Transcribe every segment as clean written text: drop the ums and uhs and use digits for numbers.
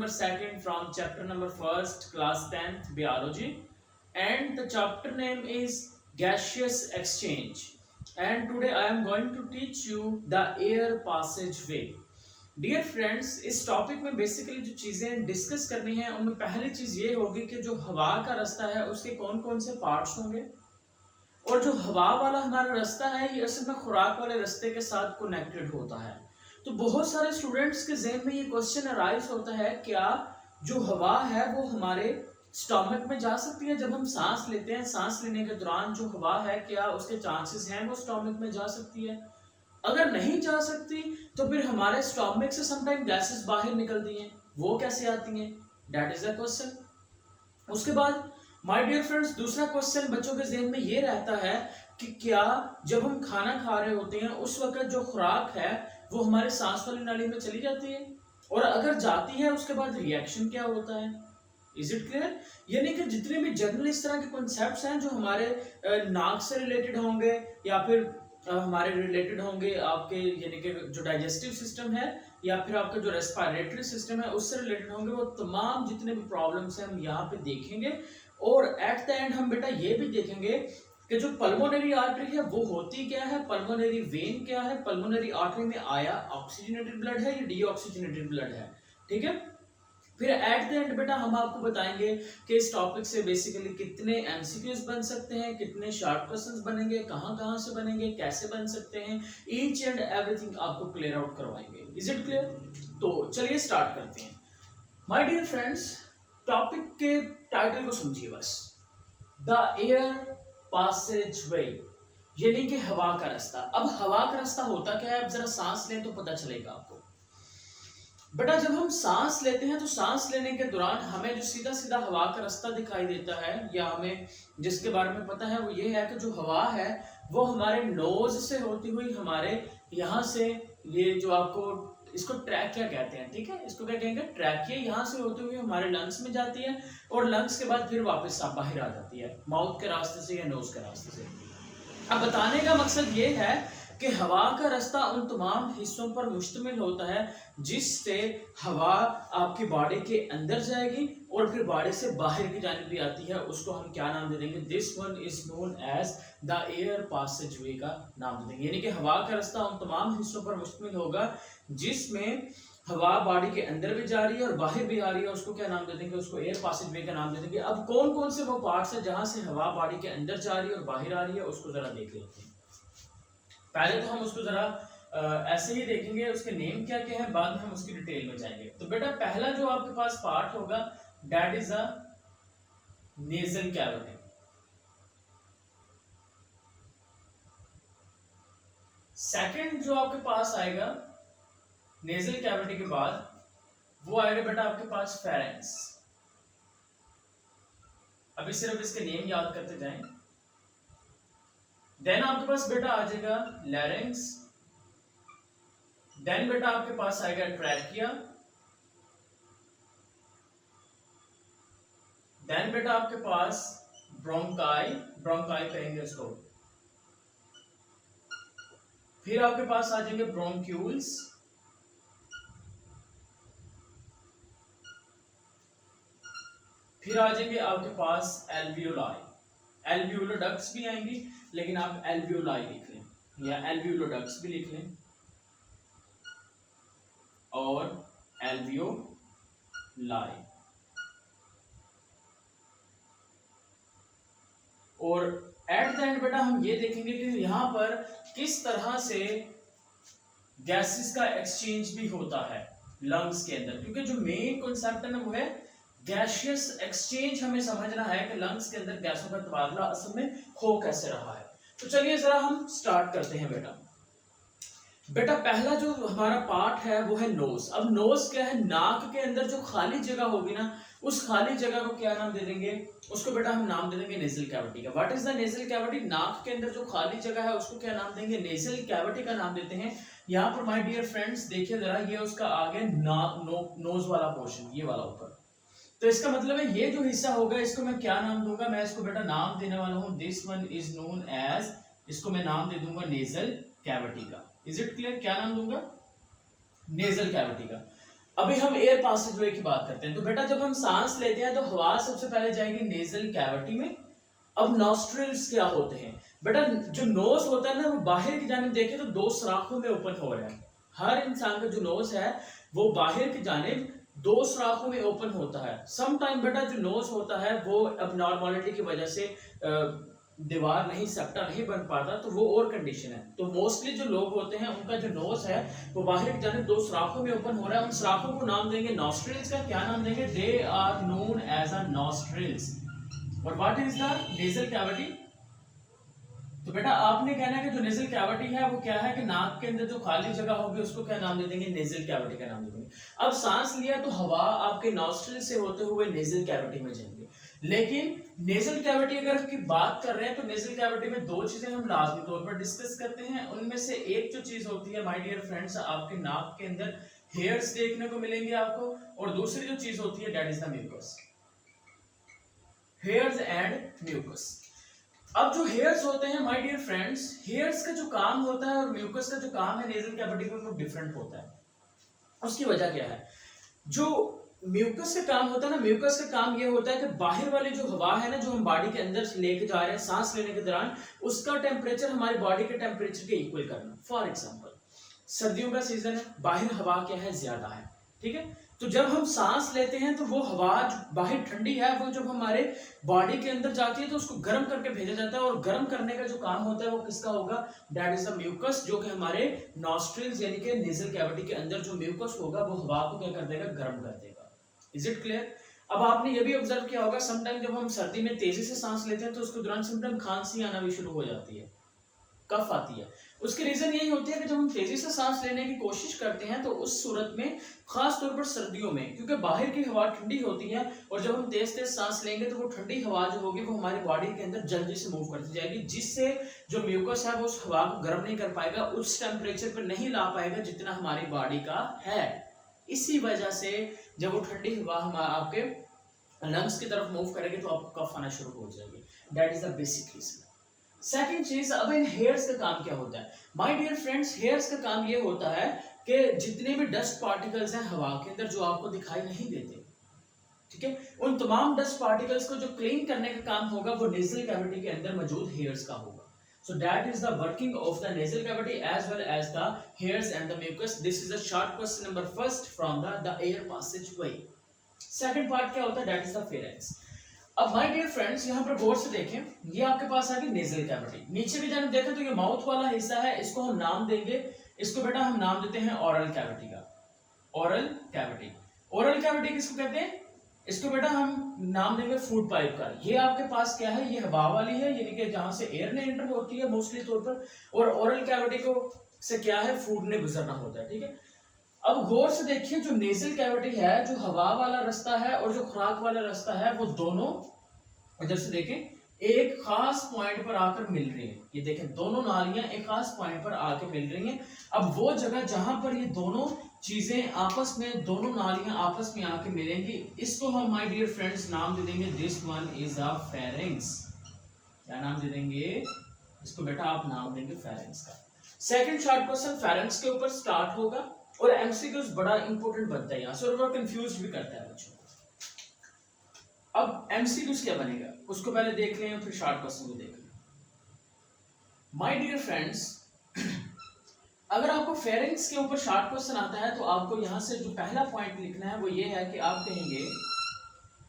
number 2 from chapter number 1, class 10th biology, and the chapter name is gaseous exchange. And today I am going to teach you the air passageway. Dear friends, इस topic में basically जो चीजें discuss करनी है उनमें पहली चीज ये होगी कि जो हवा का रास्ता है उसके कौन कौन से पार्ट्स होंगे, और जो हवा वाला हमारा रास्ता है ये असल में खुराक वाले रास्ते के साथ कनेक्टेड होता है। तो बहुत सारे स्टूडेंट्स के ज़हन में ये क्वेश्चन अराइज होता है, क्या जो हवा है वो हमारे स्टमक में जा सकती है? जब हम सांस लेते हैं, सांस लेने के दौरान जो हवा है क्या उसके चांसेस हैं वो स्टमक में जा सकती है? अगर नहीं जा सकती तो फिर हमारे स्टमक से समटाइम गैसेस बाहर निकलती हैं, वो कैसे आती हैं? That is the question. उसके बाद माय डियर फ्रेंड्स, दूसरा क्वेश्चन बच्चों के ज़हन में ये रहता है कि क्या जब हम खाना खा रहे होते हैं उस वक्त जो खुराक है वो हमारे सांस वाली नाली में चली जाती है, और अगर जाती है उसके बाद रिएक्शन क्या होता है? Is it clear? यानी कि जितने भी जनरल इस तरह के कॉन्सेप्ट्स हैं जो हमारे नाक से रिलेटेड होंगे या फिर हमारे रिलेटेड होंगे आपके यानी कि जो डाइजेस्टिव सिस्टम है या फिर आपका जो रेस्पिरेटरी सिस्टम है उससे रिलेटेड होंगे, वो तमाम जितने भी प्रॉब्लम्स हैं हम यहाँ पे देखेंगे। और एट द एंड हम बेटा ये भी देखेंगे कि जो पल्मोनरी आर्टरी है वो होती क्या है, पल्मोनरी वेन क्या है, पल्मोनरी आर्टरी में आया ऑक्सीजनेटेड ब्लड है या डीऑक्सीजनेटेड ब्लड है। ठीक है, फिर एट द एंड बेटा हम आपको बताएंगे कि इस टॉपिक से बेसिकली कितने एमसीक्यूज बन सकते हैं, कितने शॉर्ट क्वेश्चंस बनेंगे, कहाँ से बनेंगे, कैसे बन सकते हैं, ईच एंड एवरीथिंग आपको क्लियर आउट करवाएंगे। Is it clear? तो चलिए स्टार्ट करते हैं। माय डियर फ्रेंड्स, टॉपिक के टाइटल को समझिए बस, द एयर पैसेजवे, यानी कि हवा का रास्ता। अब हवा का रास्ता होता क्या है, अब जरा सांस लें तो पता चलेगा आपको। बेटा जब हम सांस लेते हैं तो सांस लेने के दौरान हमें जो सीधा सीधा हवा का रास्ता दिखाई देता है या हमें जिसके बारे में पता है वो ये है कि जो हवा है वो हमारे नोज से होती हुई हमारे यहाँ से, ये जो आपको इसको ट्रैकिया कहते हैं, ठीक है, इसको क्या कहेंगे? ट्रैकिया। यहाँ से होते हुए हमारे लंग्स में जाती है और लंग्स के बाद फिर वापस बाहर आ जाती है माउथ के रास्ते से या नोज के रास्ते से। अब बताने का मकसद ये है कि हवा का रास्ता उन तमाम हिस्सों पर मुश्तमिल होता है जिससे हवा आपकी बॉडी के अंदर जाएगी और फिर बॉडी से बाहर की जानिब भी आती है। उसको हम क्या नाम दे देंगे? This one is known as the air passageway का नाम दे देंगे। यानी कि हवा का रास्ता उन तमाम हिस्सों पर मुश्तमिल होगा जिसमें हवा बॉडी के अंदर भी जा रही है और बाहर भी आ रही है, उसको क्या नाम दे देंगे? उसको एयर पैसेजवे का नाम दे देंगे। अब कौन कौन से वो पार्ट्स है जहां से हवा बॉडी के अंदर जा रही है और बाहर आ रही है उसको जरा देख लेते हैं। पहले तो हम उसको जरा ऐसे ही देखेंगे उसके नेम क्या क्या है, बाद में हम उसकी डिटेल में जाएंगे। तो बेटा पहला जो आपके पास पार्ट होगा that is a nasal cavity. Second जो आपके पास आएगा नेजल कैविटी के बाद वो आएगा बेटा आपके पास फेरेंक्स। अभी सिर्फ इसके नेम याद करते जाएं। देन आपके पास बेटा आ जाएगा लैरिंक्स। देन बेटा आपके पास आएगा ट्रैकिया। देन बेटा आपके पास ब्रोंकाई, ब्रोंकाई कहेंगे इसको। फिर आपके पास आ जाएंगे ब्रोंक्यूल्स। फिर आ जाएंगे आपके पास एल्वियोलाई। एल्वियोलोडक्ट्स भी आएंगी लेकिन आप एल्वियोलाई लिख लें या एल्वियोलोडक्ट्स भी लिख लें, और एल्वियोलाई। और एट द एंड बेटा हम ये देखेंगे कि यहां पर किस तरह से गैसेस का एक्सचेंज भी होता है लंग्स के अंदर, क्योंकि जो मेन कॉन्सेप्ट है ना वो है गैसियस एक्सचेंज। हमें समझना है कि लंग्स के अंदर गैसों का तबादला असल में हो कैसे रहा है। तो चलिए जरा हम स्टार्ट करते हैं बेटा। बेटा पहला जो हमारा पार्ट है वो है नोज। अब नोज क्या है? नाक के अंदर जो खाली जगह होगी ना उस खाली जगह को क्या नाम दे देंगे? उसको बेटा हम नाम दे देंगे नेजल कैविटी का। What is the nasal cavity? नाक के अंदर जो खाली जगह है उसको क्या नाम देंगे? नेजल कैविटी का नाम देते हैं। यहाँ पर माय डियर फ्रेंड्स देखिए जरा, ये उसका आगे नोज वाला पोर्शन, ये वाला ऊपर। तो इसका मतलब है ये जो हिस्सा होगा इसको मैं क्या नाम दूंगा? मैं इसको बेटा नाम देने वाला हूं this one is known as, इसको मैं नाम दे दूंगा नेजल कैविटी का। Is it clear? क्या नाम दूंगा? नेजल कैविटी का। अभी हम एयर पासेज वे की बात करते हैं। तो बेटा जब हम सांस लेते हैं तो हवा सबसे पहले जाएगी नेजल कैविटी में। अब नॉस्ट्रिल्स क्या होते हैं बेटा, जो नोज होता है ना वो बाहर की जानिब देखे तो दो सुराखों में ओपन हो रहा है। हर इंसान का जो नोज है वो बाहर की जानिब दो सुराखों में ओपन होता है। सम टाइम बेटा जो नोज होता है वो अब नॉर्मलिटी की वजह से दीवार नहीं सेप्टा नहीं बन पाता, तो वो और कंडीशन है। तो मोस्टली जो लोग होते हैं उनका जो नोज है वो बाहर की जानिब दो सुराखों में ओपन हो रहा है। उन सुराखों को नाम देंगे नॉस्ट्रिल्स का। क्या नाम देंगे? They are known as a nostrils. और what is the nasal cavity? तो बेटा आपने कहना है कि जो नेजल कैविटी है वो क्या है कि नाक के अंदर जो खाली जगह होगी उसको क्या नाम दे देंगे? नेजल कैविटी का नाम दे देंगे। अब सांस लिया तो हवा आपके नॉस्ट्रिल से होते हुए नेजल कैविटी में जाएंगे। लेकिन नेजल कैविटी अगर की बात कर रहे हैं तो नेजल कैविटी में दो चीजें हम लाजमी तौर पर डिस्कस करते हैं। उनमें से एक जो चीज होती है माय डियर फ्रेंड्स, आपके नाक के अंदर हेयर्स देखने को मिलेंगे आपको, और दूसरी जो चीज होती है that is the mucus, hairs and mucus. अब जो हेयर्स होते हैं माय डियर फ्रेंड्स, हेयर्स का जो काम होता है और म्यूकस का जो काम है नेजल कैविटी में वो डिफरेंट होता है। उसकी वजह क्या है? जो म्यूकस का काम होता है ना, म्यूकस का काम ये होता है कि बाहर वाली जो हवा है ना जो हम बॉडी के अंदर से लेके जा रहे हैं सांस लेने के दौरान, उसका टेम्परेचर हमारी बॉडी के टेम्परेचर के इक्वल करना। फॉर एग्जांपल सर्दियों का सीजन है, बाहर हवा क्या है? ज्यादा है, ठीक है। तो जब हम सांस लेते हैं तो वो हवा जो बाहर ठंडी है वो जब हमारे बॉडी के अंदर जाती है तो उसको गर्म करके भेजा जाता है, और गर्म करने का जो काम होता है वो किसका होगा? दैट इज द म्यूकस, जो कि हमारे नॉस्ट्रिल्स यानी कि नेजल कैविटी के अंदर जो म्यूकस होगा वो हवा को क्या कर देगा? गर्म कर देगा। Is it clear? अब आपने ये भी ऑब्जर्व किया होगा समटाइम जब हम सर्दी में तेजी से सांस लेते हैं तो उसके दौरान समटाइम खांसी आना भी शुरू हो जाती है, कफ आती है। उसकी रीजन यही होती है कि जब हम तेजी से सांस लेने की कोशिश करते हैं तो उस सूरत में खास तौर पर सर्दियों में, क्योंकि बाहर की हवा ठंडी होती है और जब हम तेज तेज सांस लेंगे तो वो ठंडी हवा जो होगी वो हमारी बॉडी के अंदर जल्दी से मूव करती जाएगी, जिससे जो म्यूकस है वो उस हवा को गर्म नहीं कर पाएगा, उस टेम्परेचर पर नहीं ला पाएगा जितना हमारी बॉडी का है। इसी वजह से जब वो ठंडी हवा हम आपके लंग्स की तरफ मूव करेगी तो आपको कफ आना शुरू हो जाएगी। That is the basic reason. Second चीज, अब इन हेयर्स का काम क्या होता है? माय डियर फ्रेंड्स, हेयर्स का काम ये होता है कि जितने भी डस्ट पार्टिकल्स हैं हवा के अंदर जो आपको दिखाई नहीं देते, ठीक है, उन तमाम डस्ट पार्टिकल्स को जो क्लीन करने का काम होगा वो नेजल कैविटी के अंदर मौजूद हेयर्स का होगा। So that is the working of the nasal cavity as well as the hairs and the mucus. This is a short question number first from the air passageway. Second part क्या होता है? That is the pharynx. अब my dear friends यहाँ पर गौर से देखें, ये आपके पास आ गई नेजल कैविटी। नीचे की जानिब देखें तो ये माउथ वाला हिस्सा है, इसको हम नाम देंगे, इसको बेटा हम नाम देते हैं ओरल कैविटी का। ओरल कैविटी, ओरल कैविटी किसको कहते हैं? इसको बेटा हम नाम देंगे फूड पाइप का। ये आपके पास क्या है? ये हवा वाली है, यानी कि जहां से एयर ने एंटर होती है मोस्टली तौर पर, और ओरल कैविटी को से क्या है? फूड ने गुजरना होता है, ठीक है। अब गौर से देखिए, जो नेजल कैविटी है, जो हवा वाला रास्ता है और जो खुराक वाला रास्ता है, वो दोनों इधर से देखें एक खास पॉइंट पर आकर मिल रही है। ये देखें दोनों नालियां एक खास पॉइंट पर आकर मिल रही हैं। अब वो जगह जहां पर ये दोनों चीजें आपस में, दोनों नालियां आपस में आके मिलेंगी, इसको हम माय डियर फ्रेंड्स नाम दे देंगे this one is a pharynx. क्या नाम दे देंगे इसको? बेटा आप नाम देंगे फेरिंग्स का। सेकंड शॉर्ट क्वेश्चन फेरिंग्स के ऊपर स्टार्ट होगा और एमसीक्यूज बड़ा इंपॉर्टेंट बनता है यहाँ से, और वो कंफ्यूज भी करता है बच्चों को। अब एमसीक्यूज क्या बनेगा उसको पहले देख लें, फिर शॉर्ट क्वेश्चन को देख लें। माय डियर फ्रेंड्स, अगर आपको फेरिंग्स के ऊपर शॉर्ट क्वेश्चन आता है तो आपको यहां से जो पहला पॉइंट लिखना है वो ये है कि आप कहेंगे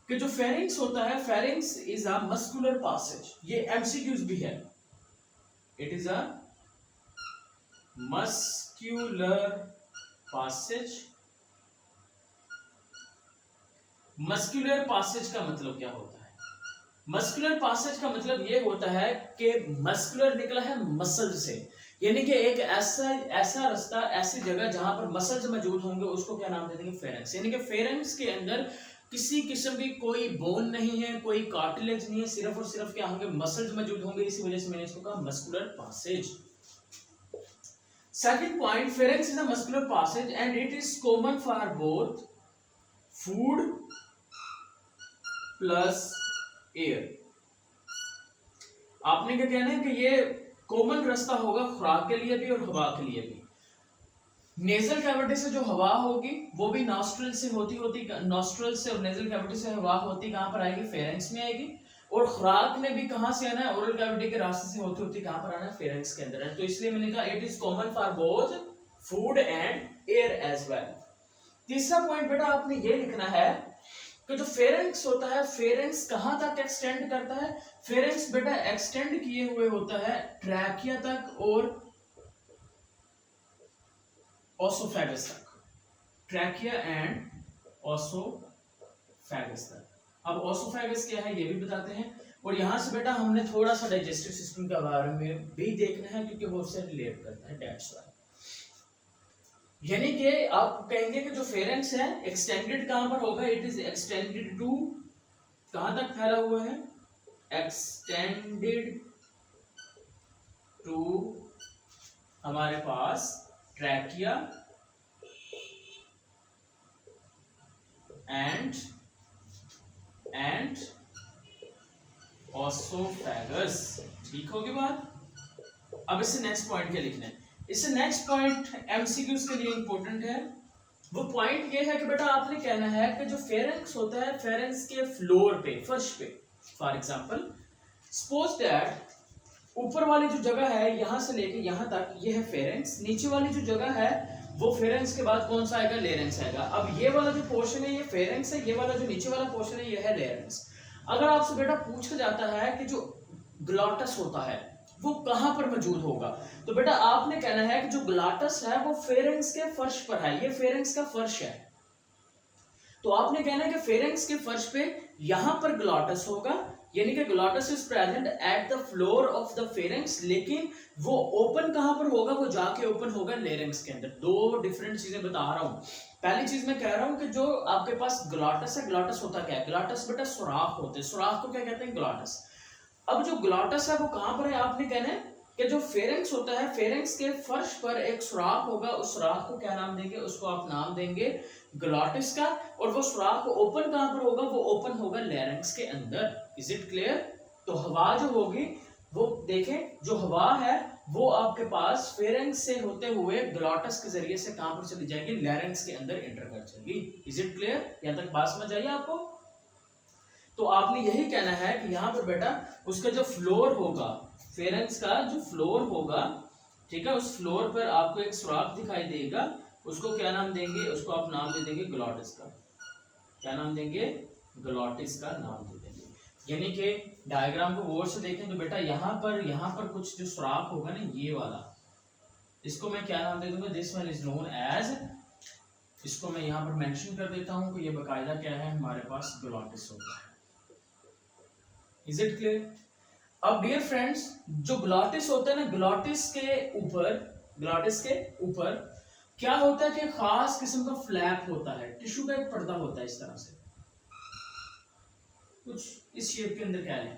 कि जो फेरिंग्स होता है, pharynx is a muscular passage. ये एमसीक्यूज भी है, it is a muscular passage. Muscular passage का मतलब क्या होता है? मस्कुलर पासेज का मतलब ये होता है कि मस्कुलर निकला है मसल से, यानी कि एक ऐसा रास्ता, ऐसी जगह जहां पर मसल्स मौजूद होंगे उसको क्या नाम दे देंगे? फेरिंग्स। यानी कि फेरिंग्स के अंदर किसी किस्म की कोई बोन नहीं है, कोई कार्टिलेज नहीं है, सिर्फ और सिर्फ क्या होंगे? मसल्स मौजूद होंगे। इसी वजह से मैंने इसको कहा muscular passage. Second point, pharynx is a muscular passage and it is common for both food plus air. आपने क्या कहना है कि ये कॉमन रास्ता होगा खुराक के लिए भी और हवा के लिए भी। नेजल कैविटी से जो हवा होगी वो भी नॉस्ट्रल से नॉस्ट्रल से और नेजल कैविटी से हवा होती कहां पर आएगी, फेरेंक्स में आएगी। और खुराक ने भी कहां से आना है, ओरल कैविटी के रास्ते से होती होती कहां पर आना है, फेरेंक्स के अंदर है। तो इसलिए मैंने कहा it is common for both food and air as well. तीसरा पॉइंट बेटा आपने ये लिखना है कि जो फेरेंक्स होता है, फेरेंक्स कहां तक एक्सटेंड करता है, फेरेंक्स बेटा एक्सटेंड किए हुए होता है ट्रैकिया तक और ओसोफेगस तक, ट्रैकिया एंड ओसोफेगस तक। अब ओसोफेगस क्या है ये भी बताते हैं, और यहां से बेटा हमने थोड़ा सा डाइजेस्टिव सिस्टम के बारे में भी देखना है क्योंकि वो उससे रिलेट करता है, दैट्स व्हाई। यानी कि आप कहेंगे कि जो फेरेंक्स है एक्सटेंडेड कहां पर होगा, इट इज एक्सटेंडेड टू, कहां तक फैला हुआ है, एक्सटेंडेड टू हमारे पास ट्रैकिया एंड ओसोफेगस। ठीक होगी बात। अब इससे नेक्स्ट पॉइंट क्या लिखना है, इससे नेक्स्ट पॉइंट एमसीक्यूज के लिए इंपॉर्टेंट है। वो पॉइंट ये है कि बेटा आपने कहना है कि जो फेरेंक्स होता है, फेरेंक्स के फ्लोर पे, फर्श पे, फॉर एग्जांपल सपोज दैट ऊपर वाली जो जगह है यहां से लेके यहां तक ये है फेरेंक्स, नीचे वाली जो जगह है वो फेरेंक्स के बाद कौन सा आएगा, लेरेंक्स आएगा। अब ये वाला जो पोर्शन है ये फेरेंक्स है, ये वाला जो नीचे वाला पोर्शन है ये है लेरेंक्स। अगर आपसे बेटा पूछा जाता है कि जो ग्लॉटस होता है वो कहां पर मौजूद होगा, तो बेटा आपने कहना है कि जो ग्लॉटस है वो फेरेंक्स के फर्श पर है, ये फेरेंक्स का फर्श है। तो आपने कहना है कि फेरेंक्स के फर्श पे यहां पर ग्लॉटस होगा, यानी कि glottis is present at the floor of the pharynx, लेकिन वो ओपन कहां पर होगा, वो जाके ओपन होगा लेरेंक्स के अंदर। दो डिफरेंट चीजें बता रहा हूं। पहली चीज मैं कह रहा हूं कि जो आपके पास ग्लॉटस है, ग्लॉटस होता क्या है, ग्लॉटस बेटा सुराख होते हैं, सुराख को क्या कहते हैं, ग्लॉटस। अब जो ग्लॉटस है वो कहां पर है, आपने कहना है कि जो फेरेंक्स होता है, फेरेंक्स के फर्श पर एक सुराख होगा, उस सुराख को क्या नाम देंगे, उसको आप नाम देंगे ग्लॉटिस का। और वो सुराख ओपन कहां पर होगा, वो ओपन होगा लेरेंक्स के अंदर। Is it clear. तो हवा जो होगी वो देखें, जो हवा है वो आपके पास फेरेंक्स से होते हुए ग्लॉटस के जरिए से कहां पर चली जाएगी, लेरेंक्स के अंदर एंटर कर जाएगी। इज इट क्लियर, यहां तक बात समझ आई आपको। तो आपने यही कहना है कि यहां पर बेटा उसका जो फ्लोर होगा, फेरेंक्स का जो फ्लोर होगा, ठीक है, उस फ्लोर पर आपको एक सुराख दिखाई देगा, उसको क्या नाम देंगे, उसको आप नाम दे देंगे ग्लॉटिस का। क्या नाम देंगे, ग्लॉटिस का नाम दे देंगे। यानी कि डायग्राम को गौर से देखें तो बेटा यहाँ पर कुछ जो सुराख होगा ना, ये वाला, इसको मैं क्या नाम दे दूंगा, this one is known as, इसको मैं यहाँ पर मेंशन कर देता हूं कि ये बकायदा क्या है, हमारे पास ग्लॉटिस होता है। Is it clear. अब डियर फ्रेंड्स, जो ग्लॉटिस होता है ना, ग्लॉटिस के ऊपर क्या होता है कि खास किस्म का फ्लैप होता है, टिश्यू का एक पर्दा होता है इस तरह से, कुछ इस शेप के अंदर क्या है।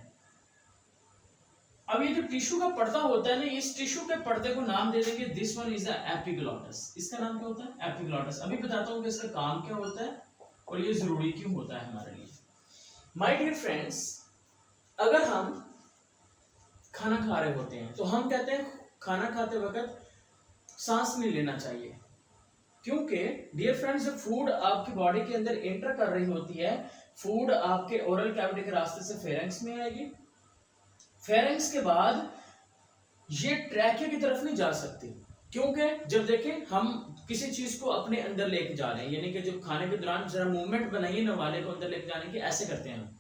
अब ये जो टिश्यू का पर्दा होता है ना, इस टिश्यू के पर्दे को नाम दे देंगे this one is the epiglottis. इसका नाम क्या होता है, एपिग्लॉटिस। अभी बताता हूं कि इसका काम क्या होता है और ये जरूरी क्यों होता है हमारे लिए। माय डियर फ्रेंड्स, अगर हम खाना खा रहे होते हैं तो हम कहते हैं खाना खाते वक्त सांस नहीं लेना चाहिए, क्योंकि डियर फ्रेंड्स जब फूड आपकी बॉडी के अंदर एंटर कर रही होती है, फूड आपके ओरल कैविटी के रास्ते से फेरेंक्स में आएगी, फेरेंक्स के बाद ये ट्रैकिया की तरफ नहीं जा सकती, क्योंकि जब देखें हम किसी चीज को अपने अंदर लेके जा रहे हैं, यानी कि जब खाने के दौरान जरा मूवमेंट बनाइए निवाले को अंदर लेके जाने की, ऐसे करते हैं हम,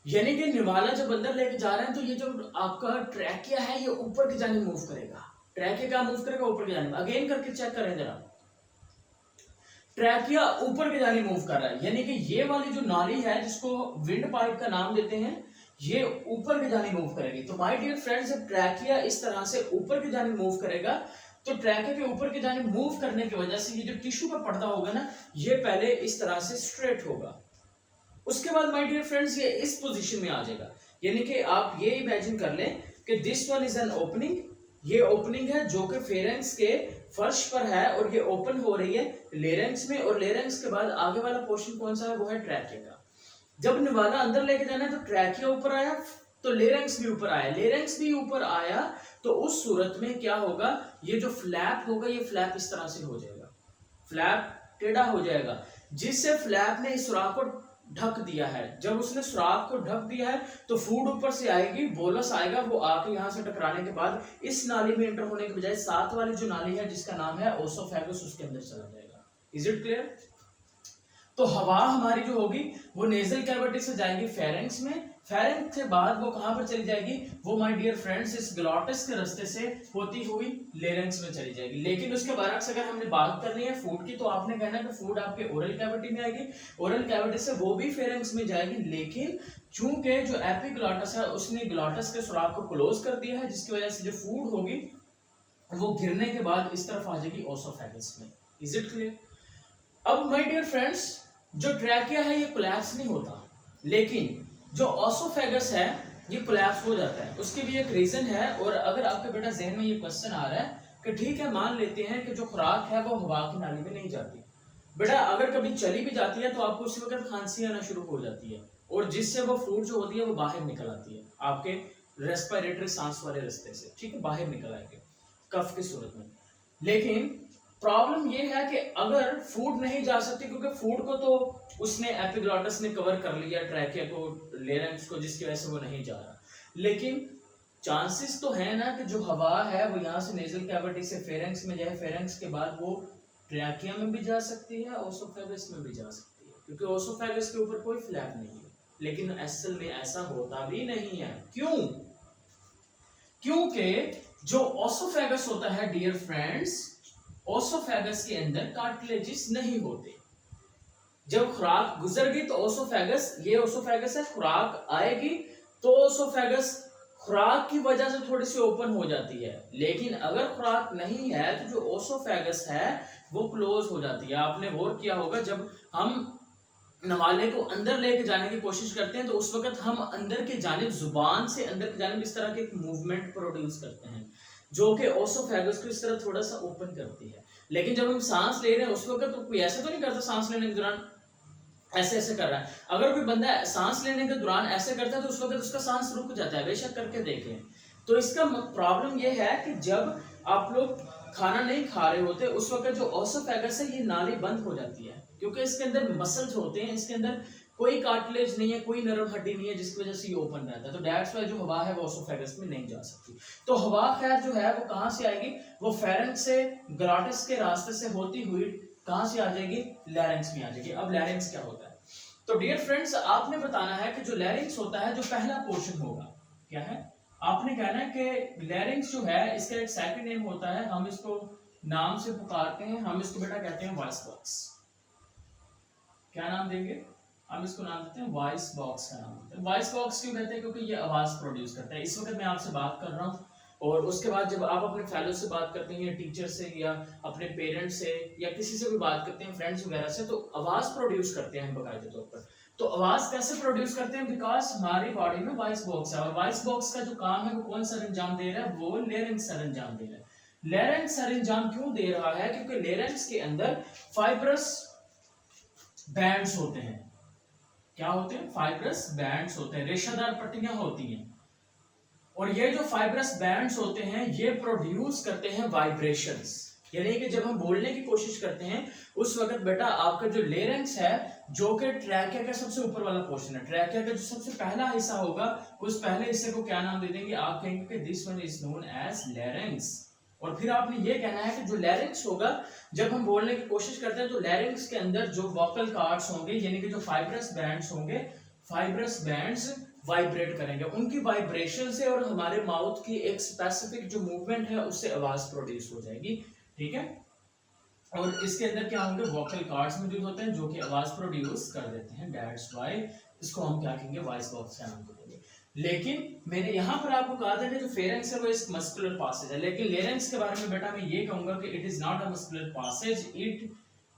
यानी कि निवाला जब अंदर लेके जा रहे हैं तो ये जो आपका ट्रैकिया है ये ऊपर की जानिब मूव करेगा, ट्रैकिया का मूव करेगा ऊपर की जानिब। अगेन करके चेक करें जरा, ट्रैकिया ऊपर की जानिब मूव कर रहा है, यानी कि ये वाली जो नाली है जिसको विंड पाइप का नाम देते हैं, ये ऊपर की जानिब मूव करेगी। तो माय डियर फ्रेंड्स, जब ट्रैकिया इस तरह से ऊपर की जानिब मूव करेगा तो ट्रैकिया के ऊपर की जानिब मूव करने की वजह से ये जो टिश्यू का पर्दा होगा ना, ये पहले इस तरह से स्ट्रेट होगा, उसके बाद माय डियर फ्रेंड्स ये इस पोजीशन में आ जाएगा। यानी कि आप ये इमेजिन कर लें कि this one is an opening, ये ओपनिंग है जो कि फेरेंक्स के फर्श पर है और ये ओपन हो रही है लेरेंक्स में, और लेरेंक्स के बाद आगे वाला पोर्शन कौन सा है, वो है ट्रैकिया का। जब निवाला अंदर लेके जाना है तो ट्रैकिया ऊपर आया, तो लेरेंक्स भी ऊपर आया, लेरेंक्स भी ऊपर आया तो उस सूरत में क्या होगा, ये जो फ्लैप होगा ये फ्लैप इस तरह से हो जाएगा, फ्लैप टेढ़ा हो जाएगा, जिससे फ्लैप ने इस सुराख को ढक दिया है। जब उसने सुराख को ढक दिया है तो फूड ऊपर से आएगी, बोलस आएगा, वो आके यहाँ से टकराने के बाद इस नाली में एंटर होने के बजाय साथ वाली जो नाली है जिसका नाम है ओसोफेगस, उसके अंदर चला जाएगा। Is it clear? तो हवा हमारी जो होगी वो नेजल कैविटी से जाएगी फेरेंक्स में, फेरेंक्स के बाद वो कहां पर चली जाएगी, वो माय डियर फ्रेंड्स इस ग्लॉटिस के रास्ते से होती हुई लेरेंक्स में चली जाएगी। लेकिन उसके बरक्स अगर हमने बात करनी है फूड की, तो आपने कहना है कि फूड आपके ओरल कैविटी में आएगी, ओरल कैविटी से वो भी फेरेंक्स में जाएगी, लेकिन चूंकि जो एपिग्लॉटिस है उसने ग्लॉटिस के सुराख को क्लोज कर दिया है, जिसकी वजह से जो फूड होगी वो गिरने के बाद इस तरफ आ जाएगी ओसोफेगस में। Is it clear? अब माय डियर फ्रेंड्स, जो ट्रैकिया है ये कोलैप्स नहीं होता, लेकिन जो ओसोफेगस है ये कोलैप्स हो जाता है। उसकी भी एक रीजन है, और अगर आपके बेटा जहन में ये क्वेश्चन आ रहा है कि ठीक है मान लेते हैं कि जो खुराक है वो हवा की नाली में नहीं जाती, बेटा अगर कभी चली भी जाती है तो आपको उसी वक्त खांसी आना शुरू हो जाती है, और जिससे वो फूड जो होती है वो बाहर निकल आती है आपके रेस्पिरेटरी सांस वाले रास्ते से, ठीक है, बाहर निकल आएगी कफ की सूरत में। लेकिन प्रॉब्लम ये है कि अगर फूड नहीं जा सकती, क्योंकि फूड को तो उसने एपिग्लॉटिस ने कवर कर लिया, ट्रैकिया को, लेरेंक्स को, जिसकी वजह से वो नहीं जा रहा, लेकिन चांसेस तो है ना कि जो हवा है वो यहाँ से नेजल कैविटी से फेरेंक्स में जाए, फेरेंक्स के बाद वो ट्रैकिया में भी जा सकती है, ओसोफेगस में भी जा सकती है, क्योंकि ओसोफेगस के ऊपर कोई फ्लैप नहीं है। लेकिन असल में ऐसा होता भी नहीं है। क्यों? क्योंकि जो ओसोफेगस होता है डियर फ्रेंड्स, ओसोफेगस के अंदर कार्टिलेजेस नहीं होते। जब खुराक गुजर गई तो ओसोफेगस, ये ओसोफेगस है, खुराक आएगी तो ओसोफेगस खुराक की वजह से थोड़ी सी ओपन हो जाती है, लेकिन अगर खुराक नहीं है तो जो ओसोफेगस है वो क्लोज हो जाती है। आपने गौर किया होगा जब हम नवाले को अंदर लेके जाने की कोशिश करते हैं तो उस वक्त हम अंदर की जानिब, जुबान से अंदर की जानिब इस तरह के एक मूवमेंट प्रोड्यूस करते हैं जो कि ओसोफेगस को इस तरह थोड़ा सा ओपन करती है। लेकिन जब हम सांस ले रहे हैं उस वक्त तो कोई ऐसा तो नहीं करता सांस लेने के दौरान ऐसे ऐसे कर रहा है। अगर कोई बंदा सांस लेने के दौरान ऐसे करता है तो उस वक्त उसका सांस रुक जाता है, बेशक करके देखें। तो इसका प्रॉब्लम यह है कि जब आप लोग खाना नहीं खा रहे होते उस वक्त जो ओसोफेगस है ये नाली बंद हो जाती है, क्योंकि इसके अंदर मसल्स होते हैं, इसके अंदर कोई कार्टिलेज नहीं है, कोई नर्व हड्डी नहीं है, जिसकी वजह से ये ओपन रहता है। तो दैट्स व्हाई जो हवा है वो ओसोफेगस में नहीं जा सकती। तो हवा खैर जो है वो कहां से आएगी, वो फेरेंक्स से, ग्लॉटिस के रास्ते से होती हुई कहां से आ जाएगी, लैरिंक्स में आ जाएगी। अब लैरिंक्स क्या होता है? तो डियर फ्रेंड्स, आपने बताना है कि जो लैरिंक्स होता है, जो पहला पोर्शन होगा क्या है, आपने कहना है कि लैरिंक्स जो है इसका एक सेकंड नेम होता है, हम इसको नाम से पुकारते हैं, हम इसको बेटा कहते हैं वॉइस बॉक्स। क्या नाम देंगे? हम इसको नाम देते हैं वॉइस बॉक्स का नाम देते हैं। वॉइस बॉक्स क्यों कहते हैं? क्योंकि ये आवाज प्रोड्यूस करता है। इस वक्त मैं आपसे बात कर रहा हूँ और उसके बाद जब आप अपने फेलो से बात करते हैं, टीचर से या अपने पेरेंट्स से या किसी से भी बात करते हैं, फ्रेंड्स वगैरह से, तो आवाज प्रोड्यूस करते हैं हम बाकायदे तौर पर। तो आवाज कैसे प्रोड्यूस करते हैं? बिकॉज हमारी बॉडी में वॉइस बॉक्स है, और वॉइस बॉक्स का जो काम है वो कौन सा अंजाम दे रहा है? वो लेरेंक्स अंजाम दे रहा है। लेरेंक्स अंजाम क्यों दे रहा है? क्योंकि लेरेंक्स के अंदर फाइब्रस बैंड्स होते हैं। क्या होते हैं? फाइब्रस बैंड्स होते हैं, रेशादार पट्टियां होती हैं, और ये जो फाइब्रस बैंड्स होते हैं ये प्रोड्यूस करते हैं वाइब्रेशंस। यानी कि जब हम बोलने की कोशिश करते हैं उस वक्त बेटा आपका जो लेरेंक्स है, जो कि ट्रैकिया का सबसे ऊपर वाला पोर्शन है, ट्रैकिया का जो सबसे पहला हिस्सा होगा, उस पहले हिस्से को क्या नाम दे देंगे? आप कहेंगे कि this one is known as larynx. और फिर आपने ये कहना है कि जो लेरिंक्स होगा, जब हम बोलने की कोशिश करते हैं तो लेरिंक्स के अंदर जो वोकल कॉर्ड्स होंगे, यानी कि जो फाइब्रस बैंड्स होंगे, फाइब्रस बैंड्स वाइब्रेट करेंगे, उनकी वाइब्रेशन से और हमारे माउथ की एक स्पेसिफिक जो मूवमेंट है उससे आवाज प्रोड्यूस हो जाएगी। ठीक है, और इसके अंदर क्या होंगे? वोकल कॉर्ड्स मौजूद होते हैं जो कि आवाज प्रोड्यूस कर देते हैं। दैट्स व्हाई इसको हम क्या कहेंगे? वॉइस बॉक्स का नाम देंगे। लेकिन मैंने यहाँ पर आपको कहा था कि जो फेरेंक्स है वो एक मस्कुलर पासेज है, लेकिन लेरेंक्स के बारे में बेटा मैं ये कहूंगा कि it is not a muscular passage, it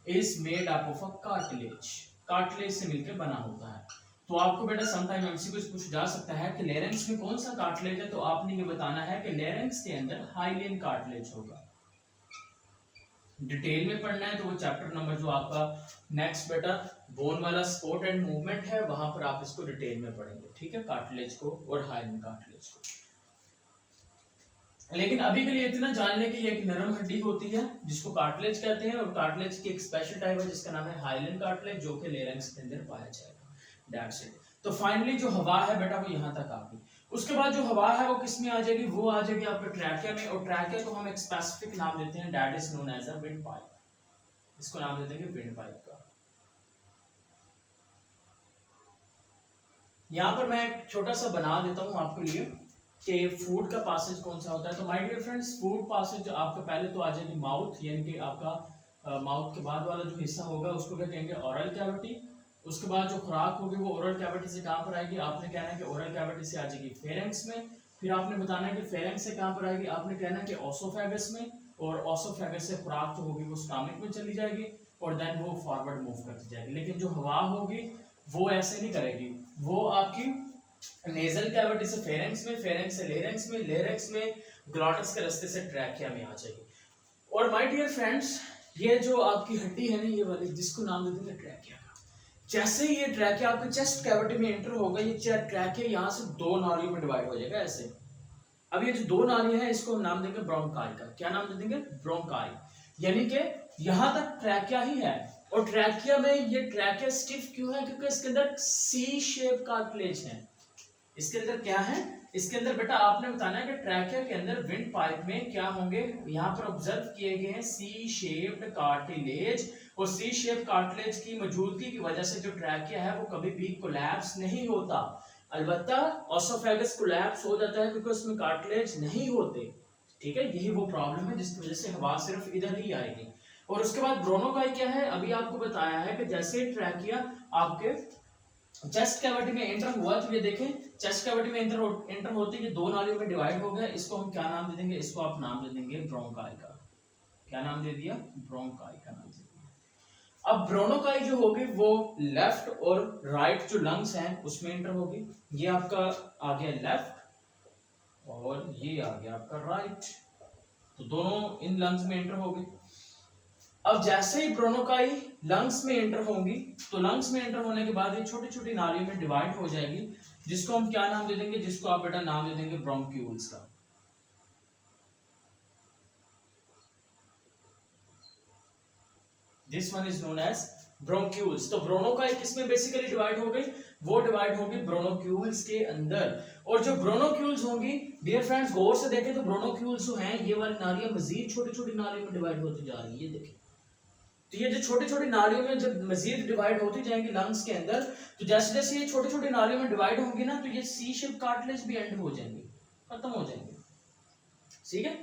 is made up of a cartilage. Cartilage से मिलकर बना होता है। तो आपको बेटा समटाइम एमसीक्यू से पूछा जा सकता है कि लेरेंक्स में कौन सा कार्टिलेज है, तो आपने ये बताना है कि लेरेंक्स के अंदर हाइलियन कार्टिलेज होगा। डिटेल में पढ़ना है तो वो चैप्टर नंबर जो आपका नेक्स्ट बेटा बोन वाला स्पोर्ट एंड मूवमेंट है, वहां पर आप इसको डिटेल में पढ़ेंगे, ठीक है, कार्टिलेज को और हाइलन कार्टिलेज को। लेकिन अभी के लिए इतना जान लें कि ये एक नरम हड्डी होती है जिसको कार्टिलेज कहते हैं, और कार्टिलेज की एक स्पेशल टाइप है जिसका नाम है हाइलन कार्टिलेज, जो कि लेरेंक्स के अंदर पाया जाएगा। That's it. तो फाइनली जो हवा है बेटा वो यहाँ तक आ गई। उसके बाद जो हवा है वो किस में आ जाएगी, वो आ जाएगी आपके ट्रैकिया में, और ट्रैकिया को हम एक स्पेसिफिक नाम देते हैं, that is known as a windpipe. इसको नाम देते हैं विंड पाइप का। यहाँ पर मैं एक छोटा सा बना देता हूँ आपके लिए कि फूड का पासेज कौन सा होता है। तो my dear friends, food passage आपका पहले तो आ जाएगी माउथ, यानी कि आपका माउथ के बाद वाला जो हिस्सा होगा उसको क्या कहेंगे, ओरल कैविटी। उसके बाद जो खुराक होगी वो ओरल कैविटी से कहाँ पर आएगी, आपने कहना है कि ओरल कैविटी से आ जाएगी फेरेंक्स में। फिर आपने बताना है कि फेरेंक्स से कहाँ पर आएगी, आपने कहना है कि ओसोफेगस में, और ओसोफेगस से खुराक जो होगी वो स्टमक में चली जाएगी, और देन वो फॉरवर्ड मूव करती जाएगी। लेकिन जो हवा होगी वो ऐसे नहीं करेगी, वो आपकी नेजल कैविटी से फेरेंक्स में, फेरेंक्स से लेरेंक्स में, लेरेंक्स में ग्लॉटस के रास्ते से ट्रैकिया में आ जाएगी। और माय डियर फ्रेंड्स, ये जो आपकी हड्डी है ना ये वाली, जिसको नाम देते हैं ट्रैकिया का, जैसे ही ये ट्रैकिया आपके चेस्ट कैविटी में एंटर होगा, ये ट्रैकिया यहाँ से दो नालियों में डिवाइड हो जाएगा ऐसे। अब ये जो दो नालियां हैं इसको हम नाम देंगे ब्रोंकाई का। क्या नाम दे देंगे, ब्रोंकाई। यानी कि यहाँ तक ट्रैकिया ही है, और ट्रैकिया में ये ट्रैकिया स्टिफ क्यों है, क्योंकि इसके अंदर सी शेप कार्टिलेज है। इसके अंदर क्या है, इसके अंदर बेटा आपने बताना है कि ट्रैकिया के अंदर विंड पाइप में क्या होंगे, यहाँ पर ऑब्जर्व किए गए हैं सी शेप्ड कार्टिलेज, और सी शेप कार्टिलेज की मौजूदगी की वजह से जो ट्रैकिया है वो कभी भी कोलैप्स नहीं होता। अलबत्ता ओसोफेगस कोलैप्स हो जाता है क्योंकि उसमें कार्टिलेज नहीं होते, ठीक है, यही वो प्रॉब्लम है जिसकी वजह से हवा सिर्फ इधर ही आएगी। और उसके बाद ब्रोनोकाई क्या है, अभी आपको बताया है कि जैसे ट्रैकिया आपके चेस्ट कैविटी में एंटर हुआ, तो ये देखें चेस्ट कैविटी में एंटर होते ही दो नालियों में डिवाइड हो गया। इसको हम क्या नाम दे देंगे, इसको आप नाम दे देंगे ब्रोंकाई का। क्या नाम दे दिया, ब्रोंकाई का नाम दे दिया। अब ब्रोनोकाई जो होगी वो लेफ्ट और राइट जो लंग्स हैं उसमें एंटर होगी। ये आपका आ गया लेफ्ट और ये आ गया आपका राइट, तो दोनों इन लंग्स में एंटर होगी। अब जैसे ही ब्रोनोकाई लंग्स में एंटर होंगी, तो लंग्स में एंटर होने के बाद ये छोटी छोटी नालियों में डिवाइड हो जाएगी, जिसको हम क्या नाम दे देंगे, जिसको आप बेटा नाम दे देंगे ब्रोंक्यूल्स का। This one is known as bronchioles. तो ब्रोनोकाई किसमें बेसिकली डिवाइड हो गई, वो डिवाइड होगी ब्रोनोक्यूल्स के अंदर। और जो ब्रोनोक्यूल्स होंगी डियर फ्रेंड्स, गौर से देखें तो ब्रोनोक्यूल्स जो हैं ये वाली नालियां मजीद छोटी छोटी नालियों में डिवाइड होती जा रही है। ये देखें, तो ये जो छोटी छोटी नालियों में जब मजीद डिवाइड होती जाएंगी लंग्स के अंदर, तो जैसे जैसे ये छोटी छोटी नालियों में डिवाइड होंगी ना, तो ये सी शेप कार्टिलेज भी एंड हो जाएंगे, खत्म हो जाएंगे, ठीक है।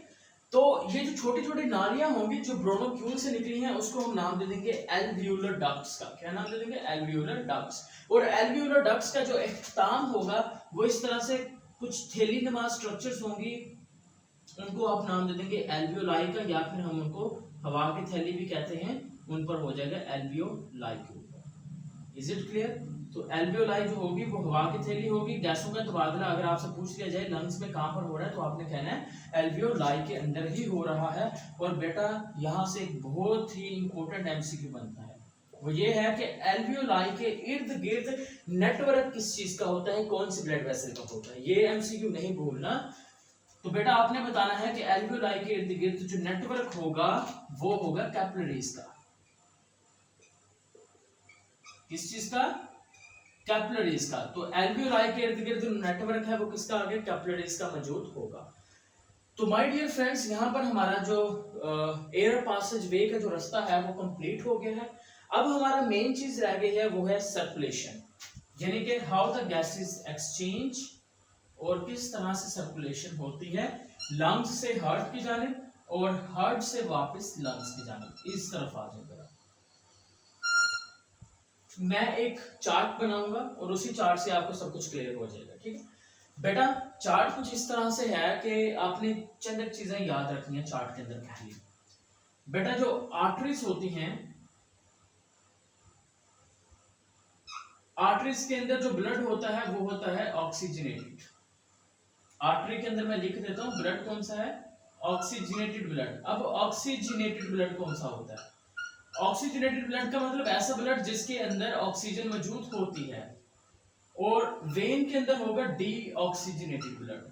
तो ये जो छोटी छोटी नालियां होंगी जो ब्रोनोक्यूल से निकली हैं, उसको हम नाम दे देंगे एल्वियोलर डक्ट्स का। क्या नाम दे देंगे, एल्वियोलर डक्ट्स। और एल्वियोलर डक्ट्स का जो इख्तिताम होगा वो इस तरह से कुछ थैली नुमा स्ट्रक्चर्स होंगी, उनको आप नाम दे देंगे एल्वियोलाई का, या फिर हम उनको हवा की थैली भी कहते हैं, उन पर हो जाएगा एल्वियोलाई के ऊपर। Is it clear. तो एल्वियोलाई जो होगी वो हवा की थैली होगी। गैसों का तबादला अगर आपसे पूछ लिया जाए लंग्स में कहां पर हो रहा है, तो आपने कहना है एल्वियोलाई के अंदर ही हो रहा है। और बेटा यहां से एक बहुत ही इंपॉर्टेंट एमसीक्यू बनता है, वो ये है कि एल्वियोलाई के इर्द गिर्द नेटवर्क किस चीज का होता है, कौन सी ब्लड वेसल का होता है, ये एमसीक्यू नहीं भूलना। तो बेटा आपने बताना है कि एल्वियोलाई के इर्द गिर्द जो नेटवर्क होगा वो होगा कैपिलरीज का। किस चीज का, कैपिलरीज का। तो एल्वियोलाई के इर्द गिर्द नेटवर्क है वो किसका, आगे कैपिलरीज का मौजूद होगा। तो माय डियर फ्रेंड्स, यहाँ पर हमारा जो एयर पासेज वे का जो रास्ता है वो कंप्लीट हो गया है। अब हमारा मेन चीज रह गई है वो है सर्कुलेशन, यानी कि हाउ द गैसेस एक्सचेंज, और किस तरह से सर्कुलेशन होती है लंग्स से हार्ट की जानिब और हार्ट से वापस लंग्स की जानिब। इस तरफ आ जाएगा, मैं एक चार्ट बनाऊंगा और उसी चार्ट से आपको सब कुछ क्लियर हो जाएगा, ठीक है बेटा। चार्ट कुछ इस तरह से है कि आपने चंद एक चीजें याद रखनी है चार्ट के अंदर। पहली बेटा जो आर्टरीज होती हैं, आर्टरीज के अंदर जो ब्लड होता है वो होता है ऑक्सीजनेटेड। आर्टरी के अंदर मैं लिख देता हूं ब्लड कौन सा है, ऑक्सीजनेटेड ब्लड। अब ऑक्सीजनेटेड ब्लड कौन सा होता है? ऑक्सीजनेटेड ब्लड का मतलब ऐसा ब्लड जिसके अंदर ऑक्सीजन मौजूद होती है, और वेन के अंदर होगा डीऑक्सीजनेटेड ब्लड,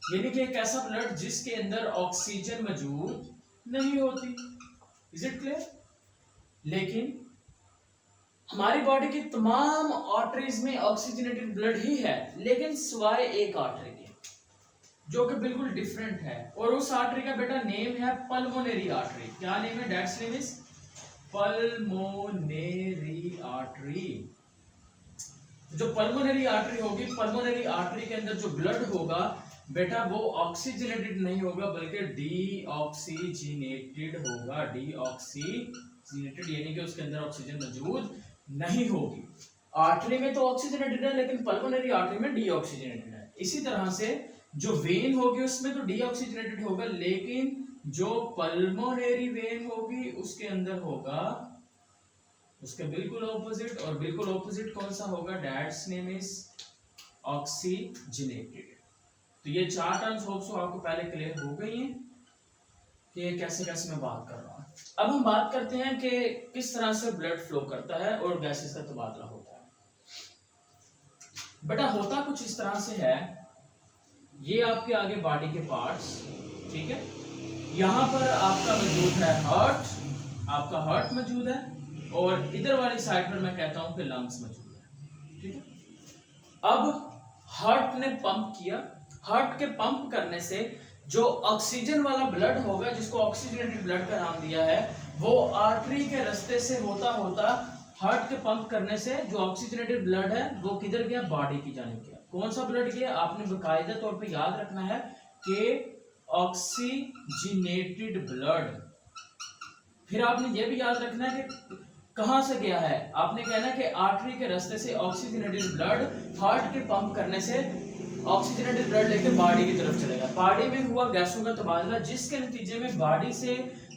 यानी कि एक ऐसा ब्लड जिसके अंदर ऑक्सीजन मौजूद नहीं होती। Is it clear? लेकिन हमारी बॉडी की तमाम आर्टरीज में ऑक्सीजनेटेड ब्लड ही है, लेकिन सिवाय एक आर्टरी के जो कि बिल्कुल डिफरेंट है, और उस आर्टरी का बेटा नेम है पल्मोनरी आर्टरी। क्या नेम है? That's name is pulmonary artery. जो पल्मोनरी आर्टरी होगी, पल्मोनरी आर्टरी के अंदर जो ब्लड होगा बेटा वो ऑक्सीजनेटेड नहीं होगा बल्कि डीऑक्सीजनेटेड होगा। डीऑक्सीजनेटेड यानी कि उसके अंदर ऑक्सीजन मौजूद नहीं होगी। आर्टरी में तो ऑक्सीजनेटेड है, लेकिन पल्मोनरी आर्टरी में डीऑक्सीजनेटेड है। इसी तरह से जो वेन होगी उसमें तो डीऑक्सीजनेटेड होगा, लेकिन जो पल्मोनरी वेन होगी उसके अंदर होगा उसके बिल्कुल ऑपोजिट, और बिल्कुल ऑपोजिट कौन सा होगा? That's name is oxygenated. तो ये चार टर्म्स होप्स आपको पहले क्लियर हो गई हैं कि कैसे कैसे मैं बात कर रहा हूँ। अब हम बात करते हैं कि किस तरह से ब्लड फ्लो करता है और गैसेस का तबादला होता है। बेटा होता कुछ इस तरह से है, ये आपके आगे बॉडी के पार्ट्स, ठीक है, यहाँ पर आपका मौजूद है हार्ट, आपका हार्ट मौजूद है, और इधर वाली साइड पर मैं कहता हूं कि लंग्स मौजूद है, ठीक है। अब हार्ट ने पंप किया, हार्ट के पंप करने से जो ऑक्सीजन वाला ब्लड होगा, जिसको ऑक्सीजनेटेड ब्लड का नाम दिया है, वो आर्टरी के रास्ते से होता होता हार्ट के पंप करने से जो ऑक्सीजनेटेड ब्लड है वो किधर गया? बॉडी की जानिब गया। कौन सा ब्लड गया? आपने बाकायदा तौर पे याद रखना है कि ऑक्सीजनेटेड ब्लड। फिर आपने ये भी याद रखना है कि कहां से गया है। आपने कहना है कि आर्टरी के रास्ते से ऑक्सीजनेटेड ब्लड हार्ट के पंप करने से ऑक्सीजनेटेड ब्लड लेकर बॉडी की तरफ चलेगा। बॉडी में हुआ गैसों का तबादला, जिसके नतीजे में बॉडी से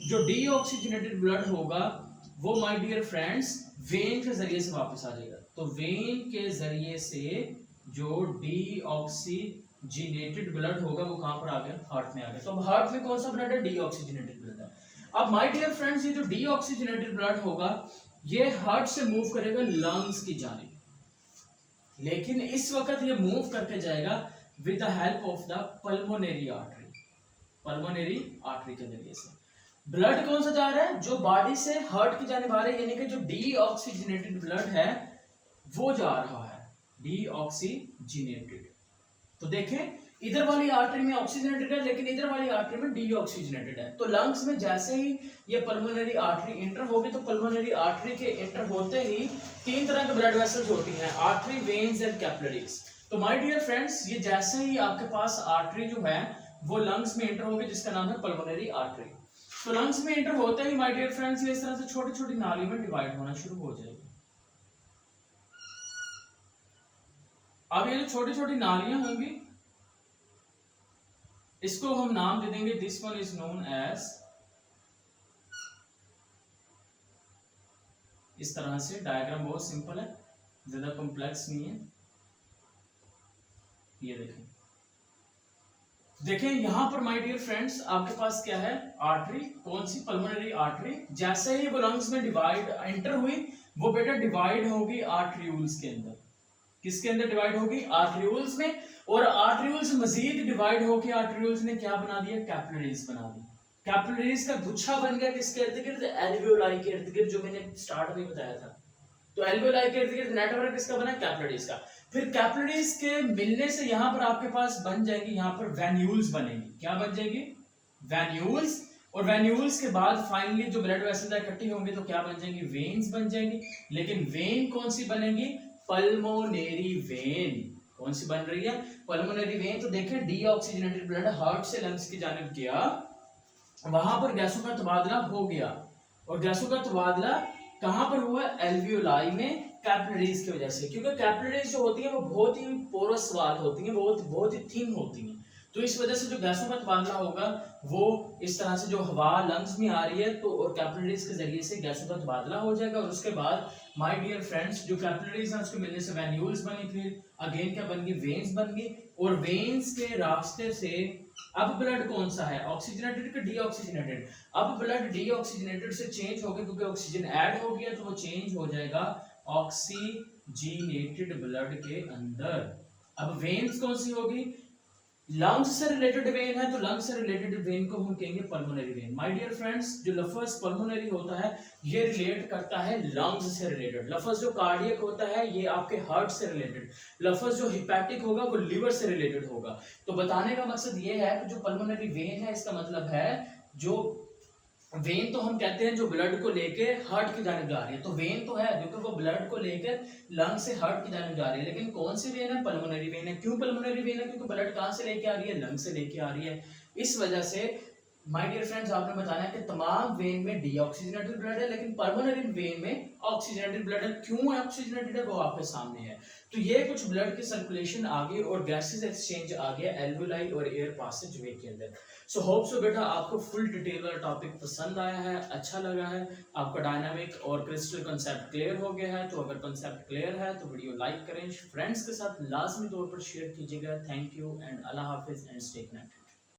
जो डीऑक्सीजनेटेड ब्लड होगा वो माय डियर फ्रेंड्स वेन के जरिए से वापस आ जाएगा। तो वेन के जरिए से जो डीऑक्सीजनेटेड ब्लड होगा वो कहां पर आ गया? हार्ट में आ गया। तो अब हार्ट में कौन सा ब्लड है? डीऑक्सीजनेटेड ब्लड है। अब माय डियर फ्रेंड्स ये जो डीऑक्सीजनेटेड ब्लड होगा ये हार्ट से मूव करेगा लंग्स की जानिब, लेकिन इस वक्त ये मूव करके जाएगा with the help of the pulmonary artery. Pulmonary artery के जरिए से ब्लड कौन सा जा रहा है? जो बॉडी से हार्ट की जानिब आ रहा है, यानी कि जो डीऑक्सीजनेटेड ब्लड है वो जा रहा है, डीऑक्सीजनेटेड। तो देखें इधर वाली आर्टरी में ऑक्सीजनेटेड है, लेकिन इधर वाली आर्टरी में डीऑक्सीजनेटेड है। तो लंग्स में जैसे ही ये पल्मोनरी आर्टरी इंटर होगी, तो पल्मोनरी आर्टरी के इंटर होते ही तीन तरह के ब्लड वेसल्स होती हैं, आर्टरी, वेन्स एंड कैपिलरीज। तो माय डियर फ्रेंड्स ये जैसे ही आपके पास आर्टरी जो है वो लंग्स में इंटर होगी, जिसका नाम है पल्मोनरी आर्टरी। तो लंग्स में इंटर होते ही माय डियर फ्रेंड्स ये इस तरह से छोटी छोटी नालियों में डिवाइड होना शुरू हो जाएगी। अब ये जो छोटी छोटी नालियां होंगी इसको हम नाम दे देंगे, this one is known as, इस तरह से डायग्राम बहुत सिंपल है, ज्यादा कॉम्प्लेक्स नहीं है। ये देखें यहां पर माय डियर फ्रेंड्स आपके पास क्या है? आर्टरी। कौन सी? Pulmonary artery. जैसे ही वो लंग्स में डिवाइड एंटर हुई वो बेटा डिवाइड होगी आर्टरियूल्स के अंदर। किसके अंदर डिवाइड होगी? आर्टरियूल्स में। और आर्टरियूल्स मजीद डिवाइड होकर आर्टरियूल्स ने क्या बना दिया? कैपिलरीज बना दी। कैपिलरीज का गुच्छा बन गया किसके इर्द गिर्द? एल्वियोलाई के इर्द गिर्द, जो मैंने स्टार्ट में बताया था। तो एल्वियोलाई के इर्द गिर्द नेटवर्क किसका बना? कैपिलरीज का। फिर कैपिलरीज के मिलने से यहां पर आपके पास बन जाएगी, यहां पर वेन्यूल्स बनेगी। क्या बन जाएगी? वेन्यूल्स। और वेन्यूल्स के बाद फाइनली जो ब्लड वेसल्स इकट्ठी होंगे तो क्या बन जाएंगी? वेन्स बन जाएंगी। लेकिन वेन कौन सी बनेगी? Pulmonary vein. कौन सी बन रही है? Pulmonary vein. तो देखें डीऑक्सीजनेटेड ब्लड हार्ट से लंग्स की जानिब गया, वहां पर गैसों का तबादला हो गया। और गैसों का तबादला कहां पर हुआ? एल्वियोलाई में, कैपिलरीज की वजह से। क्योंकि कैपिलरीज जो होती है वो बहुत ही पोरस वाल होती है, बहुत ही थिन होती है। तो इस वजह से जो गैसों का तबादला होगा वो इस तरह से जो हवा लंग्स में आ रही है तो और कैपिलरीज के जरिए से गैसों का तबादला हो जाएगा। और उसके बाद माय डियर फ्रेंड्स जो कैपिलरीज हैं उसके मिलने से वैन्यूल्स बनी, फिर अगेन क्या बन गई, वेन्स बन गई, और वेन्स के रास्ते से अब ब्लड कौन सा है, ऑक्सीजनेटेड कि डीऑक्सीजनेटेड। अब ब्लड डीऑक्सीजनेटेड से चेंज हो गया क्योंकि ऑक्सीजन ऐड हो गया, तो वो चेंज हो जाएगा ऑक्सीजनेटेड ब्लड के अंदर। अब वेन्स कौन सी होगी, लंग्स से रिलेटेड वेन है तो लंग्स से रिलेटेड वेन को हम कहेंगे pulmonary vein. My dear friends जो लफज पल्मोनरी होता है ये रिलेट करता है लंग्स से रिलेटेड। लफज जो कार्डियक होता है ये आपके हार्ट से रिलेटेड। लफज जो हिपैटिक होगा वो लिवर से रिलेटेड होगा। तो बताने का मकसद ये है कि जो पल्मोनरी वेन है इसका मतलब है जो वेन तो हम कहते हैं जो ब्लड को लेके हार्ट की जानिब जा रही है, तो वेन तो है क्योंकि वो ब्लड को लेकर लंग से हार्ट की जानिब जा रही है, लेकिन कौन सी वेन है, पल्मोनरी वेन है। क्यों पल्मोनरी वेन है, क्योंकि ब्लड कहां से लेके आ रही है, लंग से लेके आ रही है। इस वजह से माय डियर फ्रेंड्स आपने बताना है कि तमाम वेन में डीऑक्सीजनेटेड ब्लड है लेकिन पल्मोनरी वेन में ऑक्सीजनेटेड ब्लड है। क्यों है ऑक्सीजनेटेड है वो आपके सामने है। तो ये कुछ ब्लड की सर्कुलेशन आ गई और गैसेस एक्सचेंज आ गया एल्वेलाई और एयर पासेज वे के अंदर। सो होप सो बेटा आपको फुल डिटेल वाला टॉपिक पसंद आया है, अच्छा लगा है, आपका डायनामिक और क्रिस्टल कंसेप्ट क्लियर हो गया है। तो अगर कंसेप्ट क्लियर है तो वीडियो लाइक करें, फ्रेंड्स के साथ लाजमी तौर पर शेयर कीजिएगा। Thank you and Allah Hafiz and stay connected.